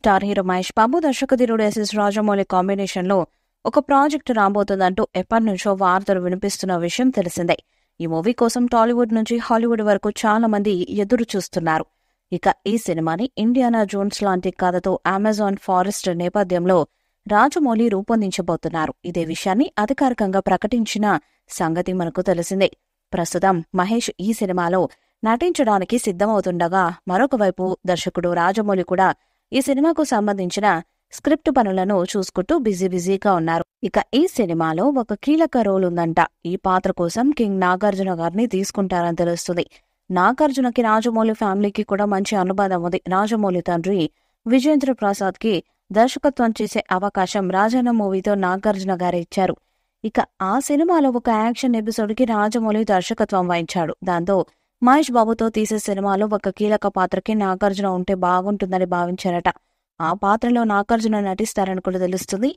Star hero Mahesh Babu, దర్శకధీరుడు SS Rajamouli కాంబినేషన్లో ఒక project రాబోతుందంటూ ఎప్పటినుంచో వార్తలు వినిపిస్తున్న విషయం తెలిసిందే. ఈ మూవీ కోసం టాలీవుడ్ నుంచి హాలీవుడ్ వరకు చాలా మంది ఎదురు చూస్తున్నారు. ఇక ఈ సినిమాని ఇండియానా జోన్స్ లాంటి కథతో అమెజాన్ ఫారెస్ట్ నేపథ్యంలో రాజమౌళి రూపొందించబోతున్నారు. ఇదే విషయాన్ని అధికారికంగా ప్రకటించిన సంగతి మనకు తెలిసిందే. ప్రస్తుతం మహేష్ ఈ సినిమాలో నటించడానికి సిద్ధమవుతుండగా, మరొకవైపు దర్శకుడు రాజమౌళి కూడా ఈ సినిమాకు సంబంధించిన స్క్రిప్ట్ పనులను చూసుకుంటూ బిజీగా ఉన్నారు. ఇక ఈ సినిమాలో ఒక కీలక రోల్ ఉందంట. ఈ పాత్ర కోసం కింగ్ నాగార్జున గారిని తీసుకుంటారని తెలుస్తుంది. నాగార్జునకి రాజమౌళి ఫ్యామిలీకి కూడా మంచి అనుబంధం ఉంది. రాజమౌళి తండ్రి విజేంద్ర ప్రసాద్ కి దర్శకత్వం చేసే అవకాశం రాజన్న మూవీతో నాగార్జున గారే ఇచ్చారు. ఇక ఆ సినిమాలో ఒక యాక్షన్ ఎపిసోడ్ కి రాజమౌళి దర్శకత్వం వహించాడు. దాంతో మహేష్ బాబుతో తీసే సినిమాలో ఒక కీలక పాత్రకి నాగార్జున ఉంటే బాగుంటుందని భావించారట. ఆ పాత్రలో నాగార్జున నటిస్తారని కూడా తెలుస్తుంది.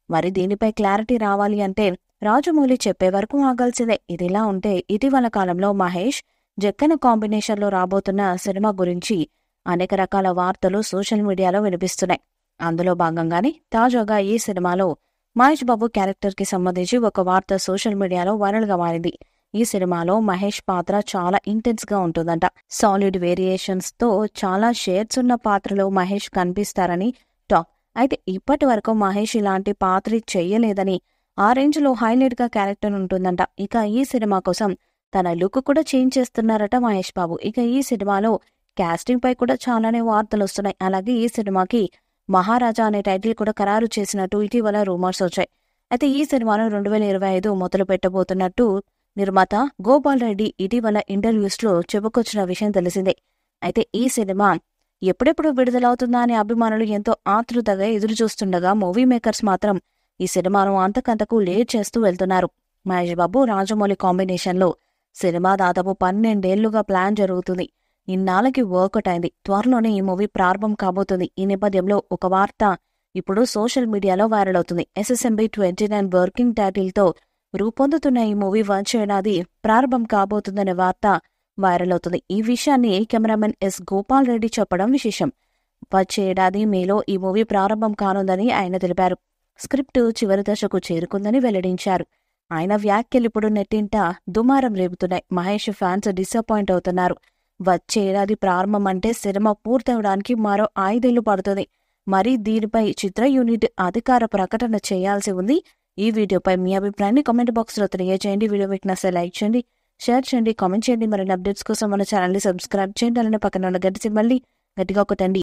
మరి దీనిపై క్లారిటీ రావాలి అంటే రాజమౌళి చెప్పే వరకు ఆగాల్సిందే. ఇదిలా ఉంటే ఇటీవల కాలంలో మహేష్ జక్కన కాంబినేషన్లో రాబోతున్న సినిమా గురించి అనేక రకాల వార్తలు సోషల్ మీడియాలో వినిపిస్తున్నాయి. అందులో భాగంగానే తాజాగా ఈ సినిమాలో మహేష్ బాబు క్యారెక్టర్ కి సంబంధించి ఒక వార్త సోషల్ మీడియాలో వైరల్ గా మారింది. ఈ సినిమాలో మహేష్ పాత్ర చాలా ఇంటెన్స్ గా ఉంటుందంట. సాలిడ్ వేరియేషన్స్ తో చాలా షేడ్స్ ఉన్న పాత్రలో మహేష్ కనిపిస్తారని టాక్. అయితే ఇప్పటి వరకు మహేష్ ఇలాంటి పాత్ర చెయ్యలేదని, ఆ రేంజ్ లో హైలైట్ గా క్యారెక్టర్ ఉంటుందంట. ఇక ఈ సినిమా కోసం తన లుక్ కూడా చేంజ్ చేస్తున్నారట మహేష్ బాబు. ఇక ఈ సినిమాలో కాస్టింగ్ పై కూడా చాలానే వార్తలు వస్తున్నాయి. అలాగే ఈ సినిమాకి మహారాజా అనే టైటిల్ కూడా ఖరారు చేసినట్టు ఇటీవల రూమర్స్ వచ్చాయి. అయితే ఈ సినిమాను 2025 మొదలు పెట్టబోతున్నట్టు నిర్మాత గోపాల్ రెడ్డి ఇటీవల ఇంటర్వ్యూస్ లో చెప్పుకొచ్చిన విషయం తెలిసిందే. అయితే ఈ సినిమా ఎప్పుడెప్పుడు విడుదలవుతుందా అని అభిమానులు ఎంతో ఆతృతగా ఎదురుచూస్తుండగా, మూవీ మేకర్స్ మాత్రం ఈ సినిమాను అంతకంతకు లేట్ చేస్తూ వెళ్తున్నారు. మహేష్ బాబు రాజమౌళి కాంబినేషన్ లో సినిమా దాదాపు 12 ఏళ్లుగా ప్లాన్ జరుగుతుంది. ఇన్నాళ్ళకి వర్కౌట్ అయింది. త్వరలోనే ఈ మూవీ ప్రారంభం కాబోతుంది. ఈ నేపథ్యంలో ఒక వార్త ఇప్పుడు సోషల్ మీడియాలో వైరల్ అవుతుంది. SSMB 29 వర్కింగ్ టైటిల్ తో రూపొందుతున్న ఈ మూవీ వచ్చే ఏడాది ప్రారంభం కాబోతుందనే వార్త వైరల్ అవుతుంది. ఈ విషయాన్ని కెమెరామెన్ ఎస్ గోపాల్ రెడ్డి చెప్పడం విశేషం. వచ్చే ఏడాది మేలో ఈ మూవీ ప్రారంభం కానుందని ఆయన తెలిపారు. స్క్రిప్ట్ చివరి దశకు చేరుకుందని వెల్లడించారు. ఆయన వ్యాఖ్యలు ఇప్పుడు నెట్టింట దుమారం రేపుతున్నాయి. మహేష్ ఫ్యాన్స్ డిసప్పాయింట్ అవుతున్నారు. వచ్చే ఏడాది ప్రారంభం అంటే సినిమా పూర్తవడానికి మరో 5 ఏళ్లు పడుతుంది. మరి దీనిపై చిత్ర యూనిట్ అధికార ప్రకటన చేయాల్సి ఉంది. ఈ వీడియోపై మీ అభిప్రాయాన్ని కామెంట్ బాక్స్ లో తెలియజేయండి. వీడియో మీకు నచ్చితే లైక్ చేయండి, షేర్ చేయండి, కామెంట్ చేయండి. మరిన్ని అప్డేట్స్ కోసం మన ఛానల్ ని సబ్స్క్రైబ్ చేయండి. అలానే పక్కన ఉన్న గంట సింబల్ని గట్టిగా కొట్టండి.